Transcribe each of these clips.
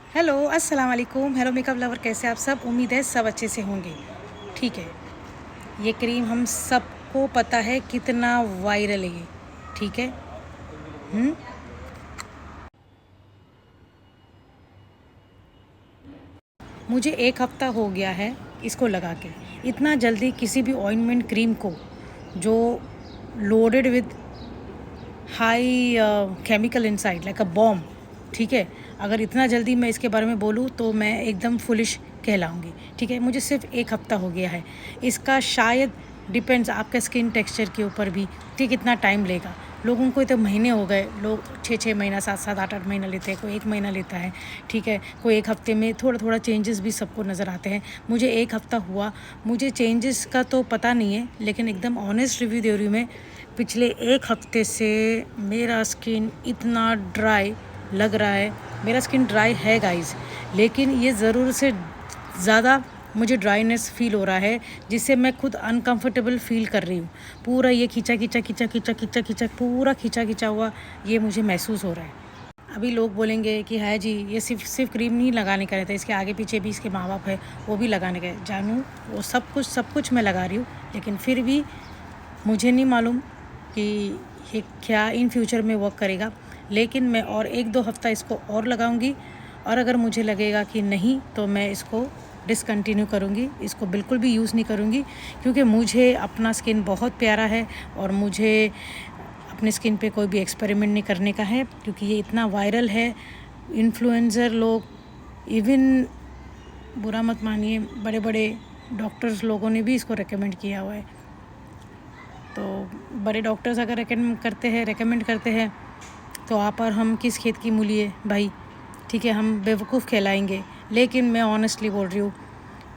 Hello अस्सलाम वालेकुम। Hello makeup lover, कैसे आप सब? उम्मीद है सब अच्छे से होंगे। ठीक है, ये क्रीम हम सबको पता है कितना वायरल है ये। ठीक है। हम्म मुझे एक हफ़्ता हो गया है इसको लगा के। इतना जल्दी किसी भी ऑइंटमेंट क्रीम को जो loaded with high chemical inside like a bomb, ठीक है, अगर इतना जल्दी मैं इसके बारे में बोलूँ तो मैं एकदम फुलिश कहलाऊँगी। ठीक है, मुझे सिर्फ एक हफ़्ता हो गया है। इसका शायद डिपेंड्स आपका स्किन टेक्सचर के ऊपर भी, ठीक, कितना टाइम लेगा। लोगों को तो महीने हो गए, लोग 6-6 महीना, 7-7, 8-8 महीना लेते हैं, कोई 1 महीना लेता है। ठीक है, कोई एक हफ़्ते में थोड़ा थोड़ा चेंजेस भी सबको नज़र आते हैं। मुझे एक हफ़्ता हुआ, मुझे चेंजेस का तो पता नहीं है, लेकिन एकदम ऑनेस्ट रिव्यू दे रही हूँ मैं। पिछले एक हफ़्ते से मेरा स्किन इतना ड्राई लग रहा है। मेरा स्किन ड्राई है गाइस, लेकिन ये ज़रूर से ज़्यादा मुझे ड्राइनेस फील हो रहा है, जिससे मैं खुद अनकंफर्टेबल फील कर रही हूँ। पूरा ये खींचा खींचा खींचा खींचा खींचा खींचा पूरा खींचा खींचा हुआ ये मुझे महसूस हो रहा है। अभी लोग बोलेंगे कि है जी, ये सिर्फ क्रीम नहीं लगाने का रहता है, इसके आगे पीछे भी इसके माँ बाप है, वो भी लगाने का है। जानू, वो सब कुछ मैं लगा रही हूँ, लेकिन फिर भी मुझे नहीं मालूम कि ये क्या इन फ्यूचर में वर्क करेगा। लेकिन मैं और 1-2 हफ़्ता इसको और लगाऊंगी, और अगर मुझे लगेगा कि नहीं तो मैं इसको डिसकंटिन्यू करूंगी, इसको बिल्कुल भी यूज़ नहीं करूंगी। क्योंकि मुझे अपना स्किन बहुत प्यारा है और मुझे अपने स्किन पे कोई भी एक्सपेरिमेंट नहीं करने का है, क्योंकि ये इतना वायरल है। इन्फ्लुएंसर लोग, इवन बुरा मत मानिए, बड़े बड़े डॉक्टर्स लोगों ने भी इसको रेकमेंड किया हुआ है। तो बड़े डॉक्टर्स अगर रेकमेंड करते हैं तो आप और हम किस खेत की मूली है भाई। ठीक है, हम बेवकूफ़ कहलाएंगे। लेकिन मैं ऑनेस्टली बोल रही हूँ,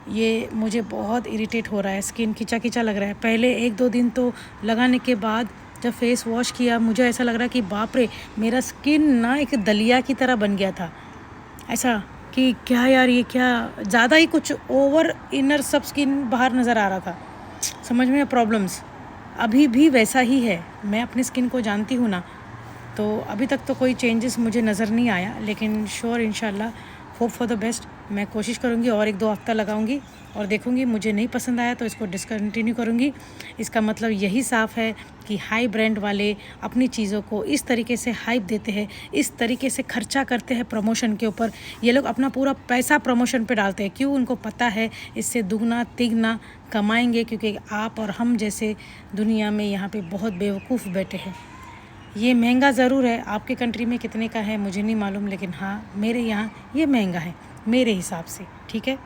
ये मुझे बहुत इरिटेट हो रहा है, स्किन खिंचा खिंचा लग रहा है। पहले 1-2 दिन तो लगाने के बाद जब फेस वॉश किया, मुझे ऐसा लग रहा है कि बाप रे, मेरा स्किन ना एक दलिया की तरह बन गया था। ऐसा कि क्या यार, ये क्या ज़्यादा ही कुछ ओवर इनर सब स्किन बाहर नज़र आ रहा था। समझ में प्रॉब्लम्स अभी भी वैसा ही है। मैं अपनी स्किन को जानती हूँ ना, तो अभी तक तो कोई चेंजेस मुझे नज़र नहीं आया, लेकिन श्योर इंशाल्लाह, होप फॉर द बेस्ट। मैं कोशिश करूँगी और 1-2 हफ़्ता लगाऊँगी और देखूँगी, मुझे नहीं पसंद आया तो इसको डिसकंटिन्यू करूँगी। इसका मतलब यही साफ़ है कि हाई ब्रांड वाले अपनी चीज़ों को इस तरीके से हाइप देते हैं, इस तरीके से खर्चा करते हैं प्रमोशन के ऊपर। ये लोग अपना पूरा पैसा प्रमोशन पे डालते हैं। क्यों? उनको पता है इससे दुगना तिगना कमाएंगे, क्योंकि आप और हम जैसे दुनिया में यहाँ पे बहुत बेवकूफ़ बैठे हैं। ये महंगा ज़रूर है, आपके कंट्री में कितने का है मुझे नहीं मालूम, लेकिन हाँ, मेरे यहाँ ये महंगा है मेरे हिसाब से। ठीक है,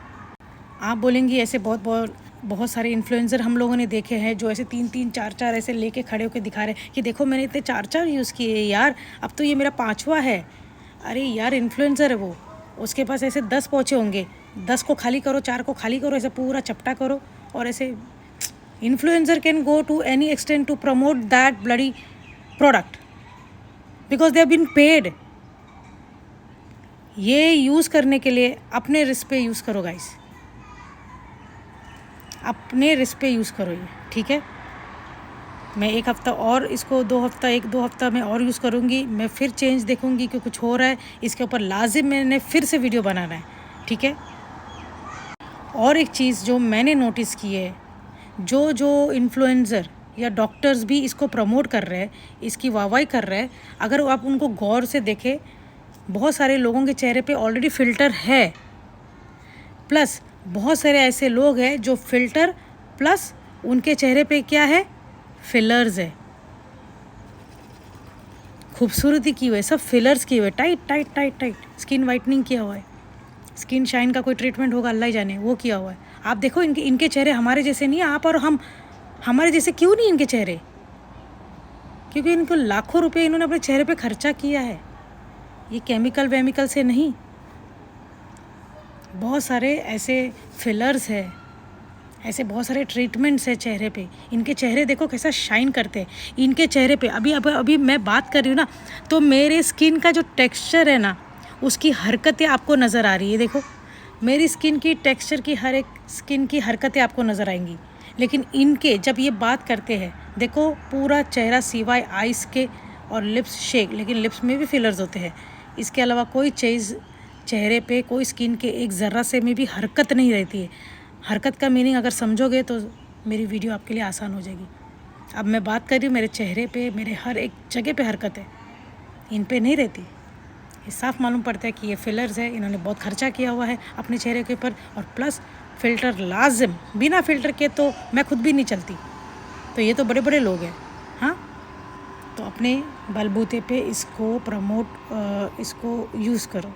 आप बोलेंगी ऐसे बहुत सारे इन्फ्लुएंसर हम लोगों ने देखे हैं जो ऐसे 3-3 4-4 ऐसे लेके खड़े होकर दिखा रहे हैं कि देखो मैंने इतने 4-4 यूज़ किए यार, अब तो ये मेरा 5वां है। अरे यार, इन्फ्लुएंसर है वो, उसके पास ऐसे 10 पोछे होंगे, 10 को खाली करो, 4 को खाली करो, ऐसे पूरा चपटा करो। और ऐसे influencer can go to any extent to promote that bloody product because they have been paid. ये यूज़ करने के लिए अपने रिस्क पे यूज़ करो गाइस, अपने रिस्क पे यूज़ करो ये। ठीक है, मैं एक हफ़्ता और इसको 1-2 हफ़्ता मैं और यूज़ करूँगी। मैं फिर चेंज देखूँगी कि कुछ हो रहा है, इसके ऊपर लाजिम मैंने फिर से वीडियो बनाना है। ठीक है, और एक चीज़ जो मैंने नोटिस की है, जो इन्फ्लुएंसर या डॉक्टर्स भी इसको प्रमोट कर रहे हैं, इसकी वाहवाही कर रहे हैं, अगर आप उनको गौर से देखें, बहुत सारे लोगों के चेहरे पे ऑलरेडी फ़िल्टर है, प्लस बहुत सारे ऐसे लोग हैं जो फ़िल्टर प्लस उनके चेहरे पे क्या है, फिलर्स है। खूबसूरती की हुई है, सब फिलर्स किए हुए, tight tight tight tight skin whitening किया हुआ है। स्किन शाइन का कोई ट्रीटमेंट होगा अल्लाह ही जाने, वो किया हुआ है। आप देखो, इनके चेहरे हमारे जैसे नहीं है। आप और हम हमारे जैसे क्यों नहीं इनके चेहरे? क्योंकि इनको लाखों रुपए इन्होंने अपने चेहरे पे खर्चा किया है, ये केमिकल वेमिकल से नहीं। बहुत सारे ऐसे फिलर्स है, ऐसे बहुत सारे ट्रीटमेंट्स है चेहरे पे। इनके चेहरे देखो कैसा शाइन करते हैं। इनके चेहरे पे अभी मैं बात कर रही हूँ ना, तो मेरे स्किन का जो टेक्सचर है ना, उसकी हरकतें आपको नज़र आ रही है। देखो, मेरी स्किन की टेक्सचर की हर एक स्किन की हरकतें आपको नज़र आएंगी। लेकिन इनके जब ये बात करते हैं, देखो पूरा चेहरा सिवाय आइस के और लिप्स शेक, लेकिन लिप्स में भी फिलर्स होते हैं। इसके अलावा कोई चेहरे पे कोई स्किन के एक ज़र्रा से में भी हरकत नहीं रहती है। हरकत का मीनिंग अगर समझोगे तो मेरी वीडियो आपके लिए आसान हो जाएगी। अब मैं बात कर रही हूँ मेरे चेहरे पे, मेरे हर एक जगह पे हरकत है, इन पे नहीं रहती। ये साफ मालूम पड़ता है कि ये फिलर्स है, इन्होंने बहुत खर्चा किया हुआ है अपने चेहरे के ऊपर, और प्लस फ़िल्टर लाजिम, बिना फ़िल्टर के तो मैं खुद भी नहीं चलती, तो ये तो बड़े बड़े लोग हैं। हाँ, तो अपने बलबूते पे इसको इसको यूज़ करो।